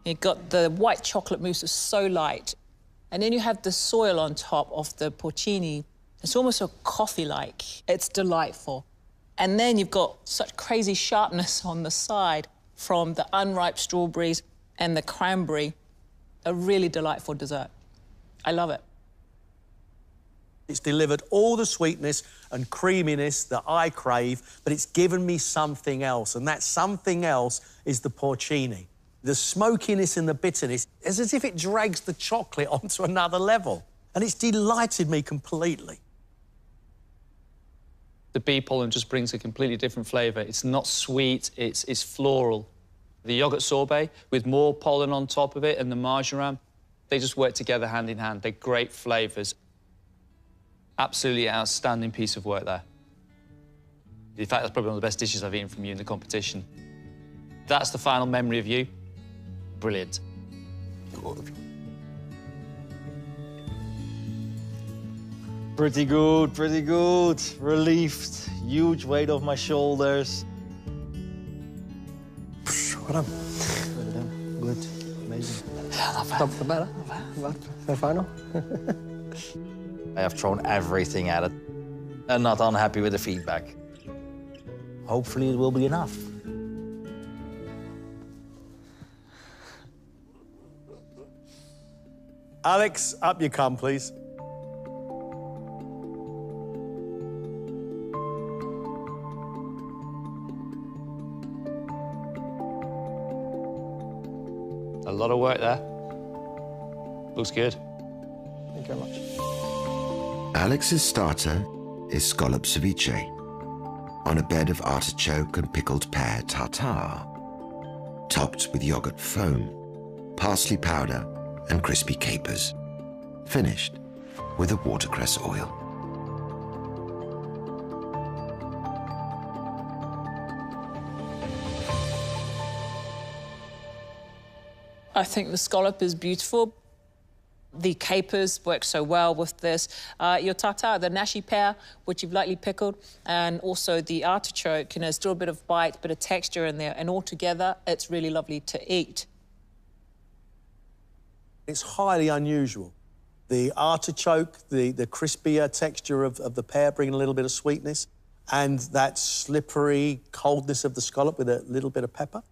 [SPEAKER 9] You got the white chocolate mousse is so light, and then you have the soil on top of the porcini. It's almost a coffee-like. It's delightful. And then you've got such crazy sharpness on the side from the unripe strawberries and the cranberry. A really delightful dessert. I love it.
[SPEAKER 8] It's delivered all the sweetness and creaminess that I crave, but it's given me something else, and that something else is the porcini. The smokiness and the bitterness is as if it drags the chocolate onto another level. And it's delighted me completely.
[SPEAKER 2] The bee pollen just brings a completely different flavour. It's not sweet, it's floral. The yoghurt sorbet with more pollen on top of it and the marjoram, they just work together hand in hand. They're great flavours. Absolutely outstanding piece of work there. In fact, that's probably one of the best dishes I've eaten from you in the competition. That's the final memory of you. Brilliant.
[SPEAKER 20] Pretty good, pretty good. Relieved, huge weight off my shoulders.
[SPEAKER 18] Well done. Well done. Good, amazing.
[SPEAKER 4] Top of the better. The final.
[SPEAKER 20] I have thrown everything at it and not unhappy with the feedback. Hopefully it will be enough.
[SPEAKER 8] Alex, up you come, please.
[SPEAKER 2] A lot of work there. Looks good.
[SPEAKER 4] Thank you very much.
[SPEAKER 1] Alex's starter is scallop ceviche on a bed of artichoke and pickled pear tartare, topped with yogurt foam, parsley powder, and crispy capers, finished with a watercress oil.
[SPEAKER 9] I think the scallop is beautiful. The capers work so well with this. Your tartare, the nashi pear, which you've lightly pickled, and also the artichoke, still a bit of bite, bit of texture in there, and altogether, it's really lovely to eat.
[SPEAKER 8] It's highly unusual. The artichoke, the crispier texture of the pear, bringing a little bit of sweetness, and that slippery coldness of the scallop with a little bit of pepper.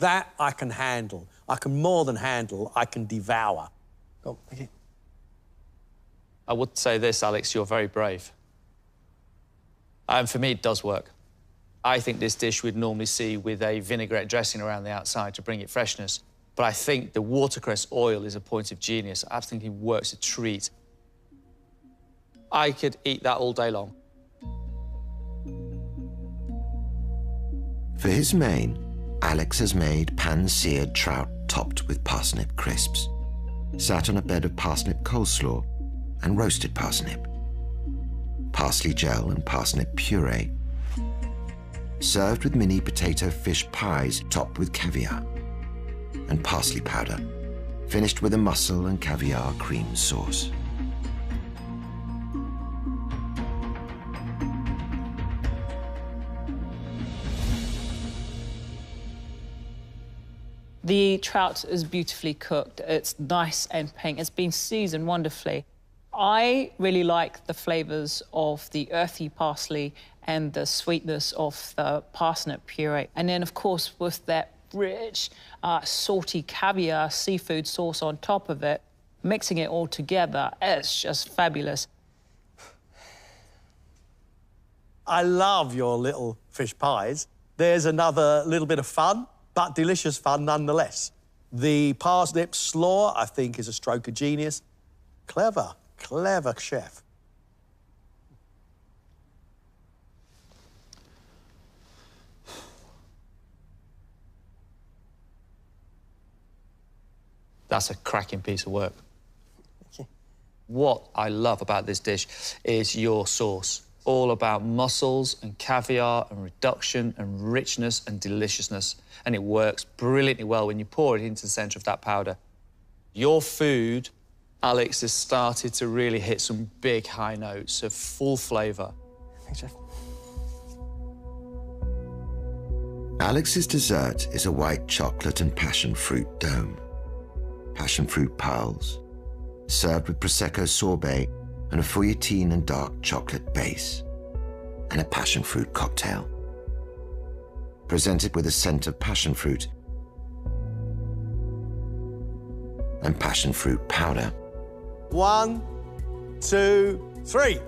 [SPEAKER 8] That I can handle. I can more than handle, I can devour. Oh, thank you.
[SPEAKER 2] I would say this, Alex, you're very brave. And for me, it does work. I think this dish we'd normally see with a vinaigrette dressing around the outside to bring it freshness. But I think the watercress oil is a point of genius. I think it works a treat. I could eat that all day long.
[SPEAKER 1] For his main, Alex has made pan-seared trout topped with parsnip crisps, sat on a bed of parsnip coleslaw and roasted parsnip, parsley gel and parsnip puree, served with mini potato fish pies topped with caviar, and parsley powder, finished with a mussel and caviar cream sauce.
[SPEAKER 9] The trout is beautifully cooked. It's nice and pink. It's been seasoned wonderfully. I really like the flavours of the earthy parsley and the sweetness of the parsnip puree. And then, of course, with that rich, salty caviar seafood sauce on top of it, mixing it all together, it's just fabulous.
[SPEAKER 8] I love your little fish pies. There's another little bit of fun, but delicious fun nonetheless. The parsnip slaw, I think, is a stroke of genius. Clever, clever chef.
[SPEAKER 2] That's a cracking piece of work. What I love about this dish is your sauce. All about mussels and caviar and reduction and richness and deliciousness. And it works brilliantly well when you pour it into the centre of that powder. Your food, Alex, has started to really hit some big high notes of full flavour.
[SPEAKER 4] Thanks, Chef.
[SPEAKER 1] Alex's dessert is a white chocolate and passion fruit dome, passion fruit piles, served with Prosecco sorbet and a feuilletine and dark chocolate base, and a passion fruit cocktail, presented with a scent of passion fruit and passion fruit powder.
[SPEAKER 8] 1, 2, 3.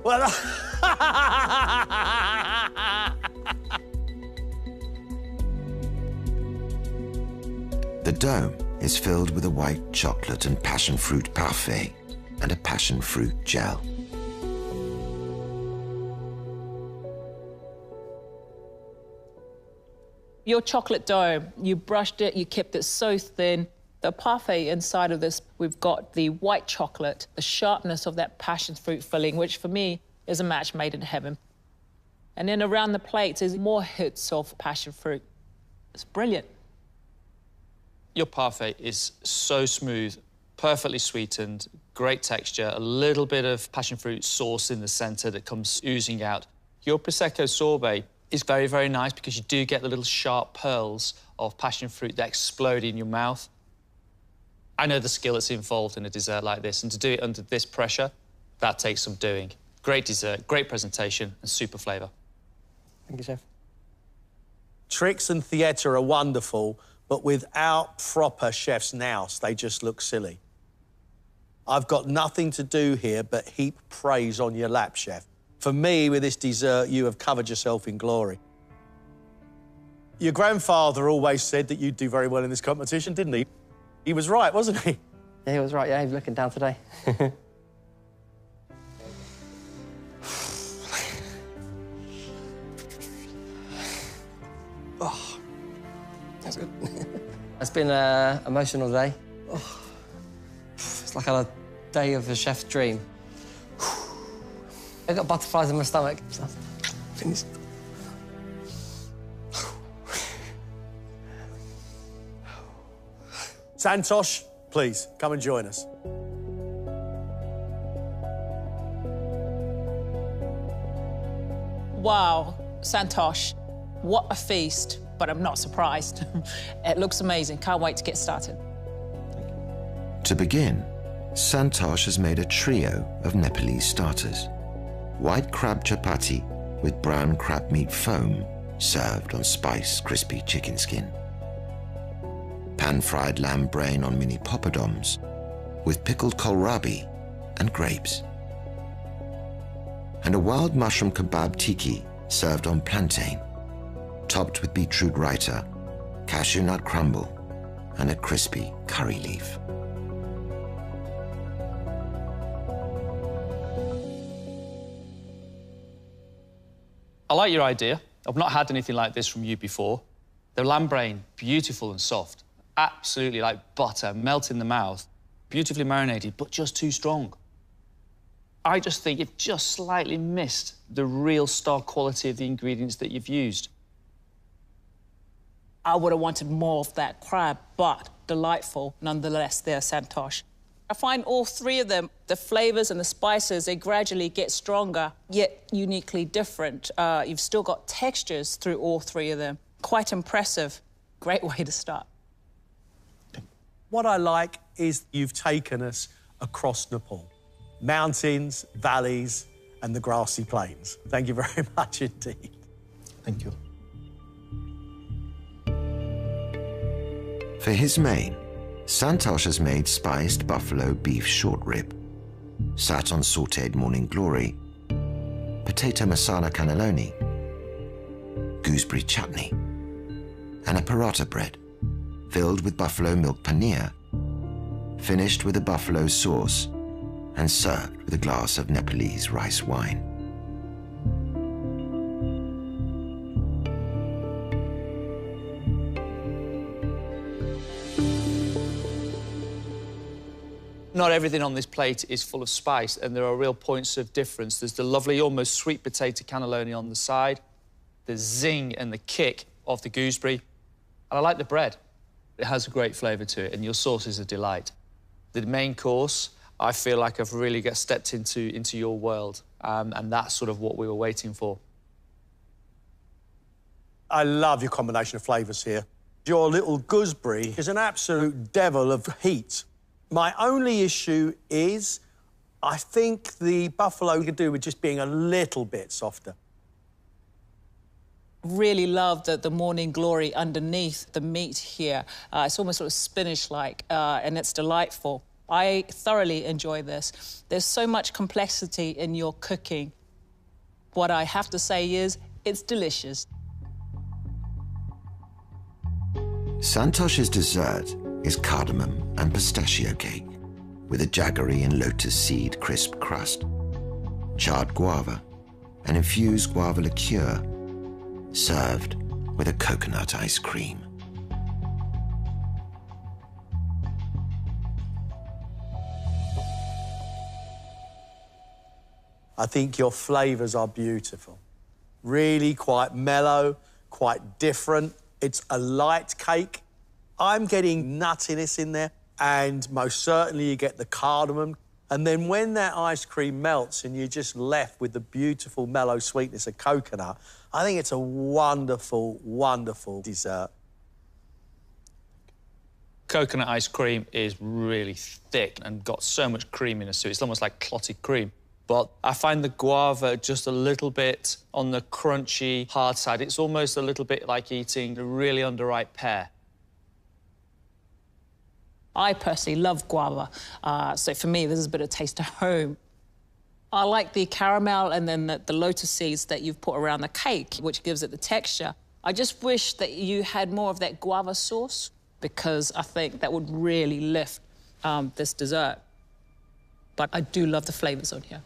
[SPEAKER 8] Well,
[SPEAKER 1] dome is filled with a white chocolate and passion fruit parfait and a passion fruit gel.
[SPEAKER 9] Your chocolate dome, you brushed it, you kept it so thin. The parfait inside of this, we've got the white chocolate, the sharpness of that passion fruit filling, which for me is a match made in heaven. And then around the plates is more hits of passion fruit. It's brilliant.
[SPEAKER 2] Your parfait is so smooth, perfectly sweetened, great texture, a little bit of passion fruit sauce in the centre that comes oozing out. Your Prosecco sorbet is very, very nice because you do get the little sharp pearls of passion fruit that explode in your mouth. I know the skill that's involved in a dessert like this, and to do it under this pressure, that takes some doing. Great dessert, great presentation, and super flavour.
[SPEAKER 4] Thank you, Chef.
[SPEAKER 8] Tricks and theatre are wonderful, but without proper chef's nous, they just look silly. I've got nothing to do here but heap praise on your lap, Chef. For me, with this dessert, you have covered yourself in glory. Your grandfather always said that you'd do very well in this competition, didn't he? He was right, wasn't he?
[SPEAKER 4] Yeah, he was right. Yeah, he's looking down today. Oh, that's good. It's been an emotional day. Oh, it's like a day of a chef's dream. I got butterflies in my stomach. Finished.
[SPEAKER 8] Santosh, please, come and join us.
[SPEAKER 9] Wow, Santosh, what a feast, but I'm not surprised. It looks amazing. Can't wait to get started.
[SPEAKER 1] To begin, Santosh has made a trio of Nepalese starters. White crab chapati with brown crab meat foam served on spiced crispy chicken skin. Pan-fried lamb brain on mini poppadoms with pickled kohlrabi and grapes. And a wild mushroom kebab tiki served on plantain, topped with beetroot raita, cashew nut crumble, and a crispy curry leaf.
[SPEAKER 2] I like your idea. I've not had anything like this from you before. The lamb brain, beautiful and soft. Absolutely like butter, melt in the mouth. Beautifully marinated, but just too strong. I just think you've just slightly missed the real star quality of the ingredients that you've used.
[SPEAKER 9] I would have wanted more of that crab, but delightful nonetheless there, Santosh. I find all three of them, the flavours and the spices, they gradually get stronger, yet uniquely different. You've still got textures through all three of them. Quite impressive. Great way to start.
[SPEAKER 8] What I like is you've taken us across Nepal. Mountains, valleys, and the grassy plains. Thank you very much indeed.
[SPEAKER 5] Thank you.
[SPEAKER 1] For his main, Santosh has made spiced buffalo beef short rib, sat on sautéed morning glory, potato masala cannelloni, gooseberry chutney, and a paratha bread filled with buffalo milk paneer, finished with a buffalo sauce and served with a glass of Nepalese rice wine.
[SPEAKER 2] Not everything on this plate is full of spice, and there are real points of difference. There's the lovely, almost sweet potato cannelloni on the side, the zing and the kick of the gooseberry, and I like the bread. It has a great flavour to it, and your sauce is a delight. The main course, I feel like I've really stepped into your world, and that's sort of what we were waiting for.
[SPEAKER 8] I love your combination of flavours here. Your little gooseberry is an absolute devil of heat. My only issue is I think the buffalo could do with just being a little bit softer.
[SPEAKER 9] Really love the morning glory underneath the meat here. It's almost sort of spinach-like, and it's delightful. I thoroughly enjoy this. There's so much complexity in your cooking. What I have to say is, it's delicious.
[SPEAKER 1] Santosh's dessert is cardamom and pistachio cake with a jaggery and lotus seed crisp crust, charred guava, and infused guava liqueur, served with a coconut ice cream.
[SPEAKER 8] I think your flavours are beautiful. Really quite mellow, quite different. It's a light cake. I'm getting nuttiness in there, and most certainly you get the cardamom. And then when that ice cream melts and you're just left with the beautiful mellow sweetness of coconut, I think it's a wonderful, wonderful dessert.
[SPEAKER 2] Coconut ice cream is really thick and got so much creaminess to it. It's almost like clotted cream. But I find the guava just a little bit on the crunchy, hard side. It's almost a little bit like eating a really underripe pear.
[SPEAKER 9] I personally love guava, so for me, this is a bit of taste of home. I like the caramel and then the lotus seeds that you've put around the cake, which gives it the texture. I just wish that you had more of that guava sauce, because I think that would really lift this dessert. But I do love the flavours on here.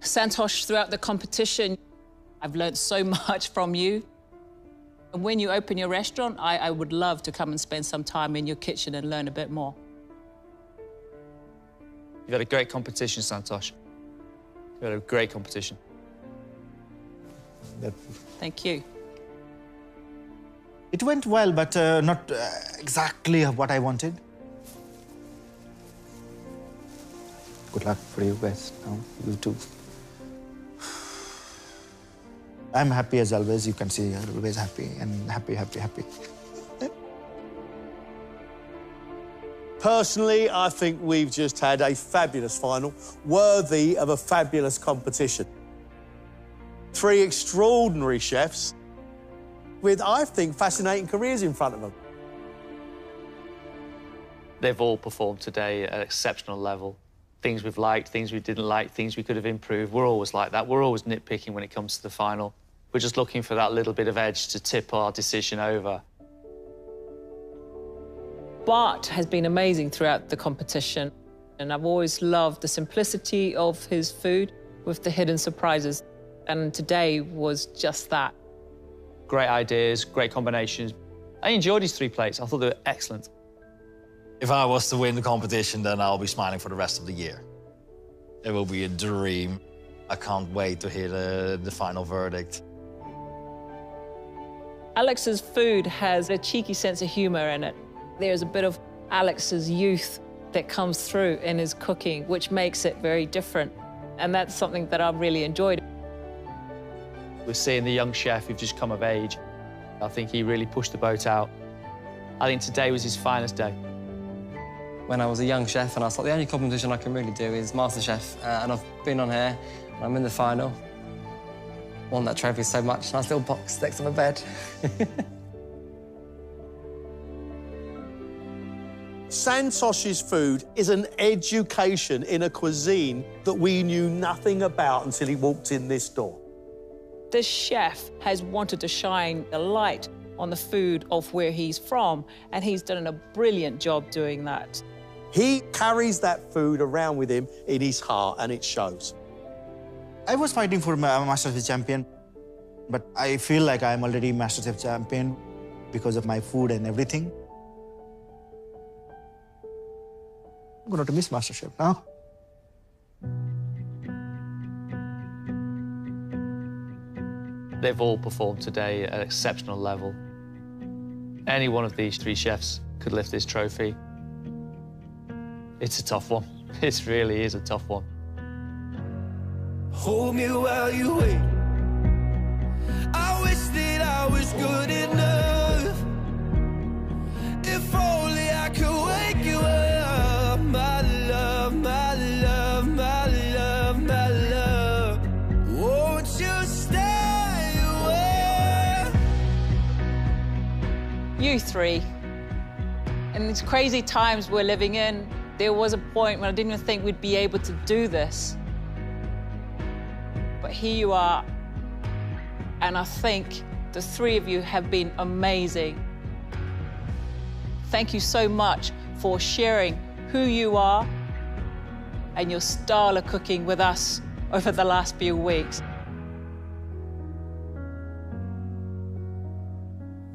[SPEAKER 9] Santosh, throughout the competition, I've learned so much from you. And when you open your restaurant, I would love to come and spend some time in your kitchen and learn a bit more.
[SPEAKER 2] You've had a great competition, Santosh. You've had a great competition.
[SPEAKER 9] Thank you.
[SPEAKER 5] It went well, but not exactly what I wanted. Good luck for you guys. You too. I'm happy as always. You can see I'm always happy and happy, happy, happy.
[SPEAKER 8] Personally, I think we've just had a fabulous final, worthy of a fabulous competition. 3 extraordinary chefs with, I think, fascinating careers in front of them.
[SPEAKER 2] They've all performed today at an exceptional level. Things we've liked, things we didn't like, things we could have improved. We're always like that. We're always nitpicking when it comes to the final. We're just looking for that little bit of edge to tip our decision over.
[SPEAKER 9] Bart has been amazing throughout the competition, and I've always loved the simplicity of his food with the hidden surprises, and today was just that.
[SPEAKER 2] Great ideas, great combinations. I enjoyed his 3 plates. I thought they were excellent.
[SPEAKER 20] If I was to win the competition, then I'll be smiling for the rest of the year. It will be a dream. I can't wait to hear the final verdict.
[SPEAKER 9] Alex's food has a cheeky sense of humour in it. There's a bit of Alex's youth that comes through in his cooking, which makes it very different. And that's something that I've really enjoyed.
[SPEAKER 2] We're seeing the young chef who've just come of age. I think he really pushed the boat out. I think today was his finest day.
[SPEAKER 4] When I was a young chef and I thought the only competition I can really do is MasterChef, and I've been on here, and I'm in the final. Won that trophy so much, nice little box next to my bed.
[SPEAKER 8] Santosh's food is an education in a cuisine that we knew nothing about until he walked in this door.
[SPEAKER 9] This chef has wanted to shine a light on the food of where he's from, and he's done a brilliant job doing that.
[SPEAKER 8] He carries that food around with him in his heart, and it shows.
[SPEAKER 5] I was fighting for MasterChef champion, but I feel like I'm already MasterChef champion because of my food and everything. I'm going to miss MasterChef now.
[SPEAKER 2] They've all performed today at an exceptional level. Any one of these 3 chefs could lift this trophy. It's a tough one. It really is a tough one.
[SPEAKER 21] Hold me while you wait. I wish that I was good enough. If only I could wake you up, my love, my love, my love, my love. Won't you stay away?
[SPEAKER 9] You 3. In these crazy times we're living in, there was a point when I didn't even think we'd be able to do this. But here you are, and I think the 3 of you have been amazing. Thank you so much for sharing who you are and your style of cooking with us over the last few weeks.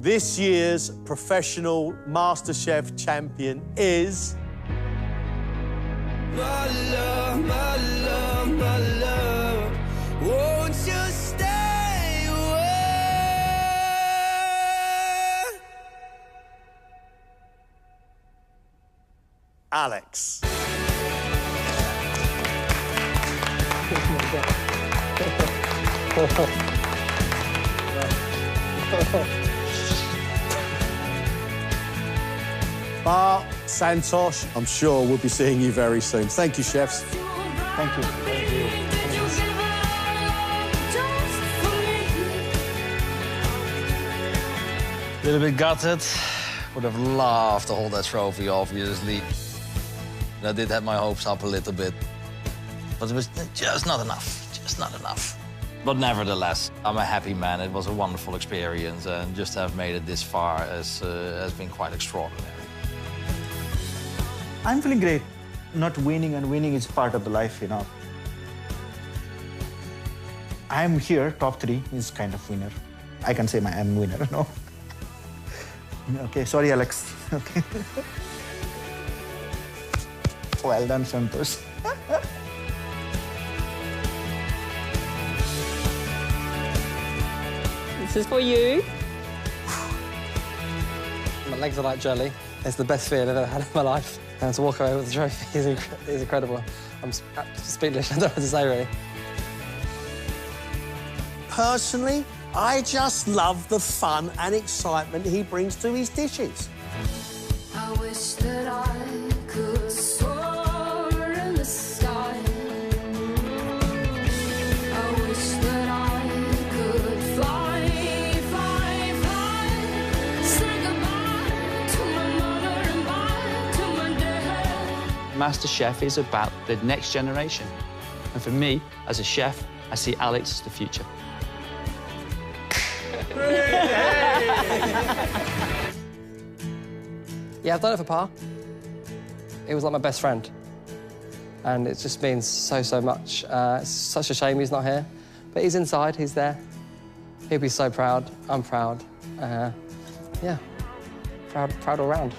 [SPEAKER 8] This year's professional MasterChef champion is...
[SPEAKER 21] My love, my love, my love, won't you stay away?
[SPEAKER 8] Alex. Bar, Santosh, I'm sure we'll be seeing you very soon. Thank you, chefs.
[SPEAKER 5] Thank you.
[SPEAKER 20] A little bit gutted. Would have loved to hold that trophy, obviously. I did have my hopes up a little bit, but it was just not enough, just not enough. But nevertheless, I'm a happy man. It was a wonderful experience, and just to have made it this far has been quite extraordinary.
[SPEAKER 5] I'm feeling great. Not winning, and winning is part of the life, you know. I'm here, top 3 is kind of winner. I can say I'm winner, no? Okay, sorry, Alex. Okay. Well done, Santosh.
[SPEAKER 9] This is for you.
[SPEAKER 4] My legs are like jelly. It's the best feeling I've ever had in my life. And to walk away with the trophy is incredible. I'm speechless. I don't know what to say, really.
[SPEAKER 8] Personally, I just love the fun and excitement he brings to his dishes.
[SPEAKER 21] I wish that I could soar in the sky. I wish that I could fly, fly, fly. Say goodbye to my mother and bye to my dad.
[SPEAKER 2] MasterChef is about the next generation. And for me, as a chef, I see Alex as the future.
[SPEAKER 4] Yeah, I've done it for Pa. He was like my best friend. And it just means so, so much. It's such a shame he's not here. But he's inside, he's there. He'll be so proud. I'm proud. Yeah, proud all round.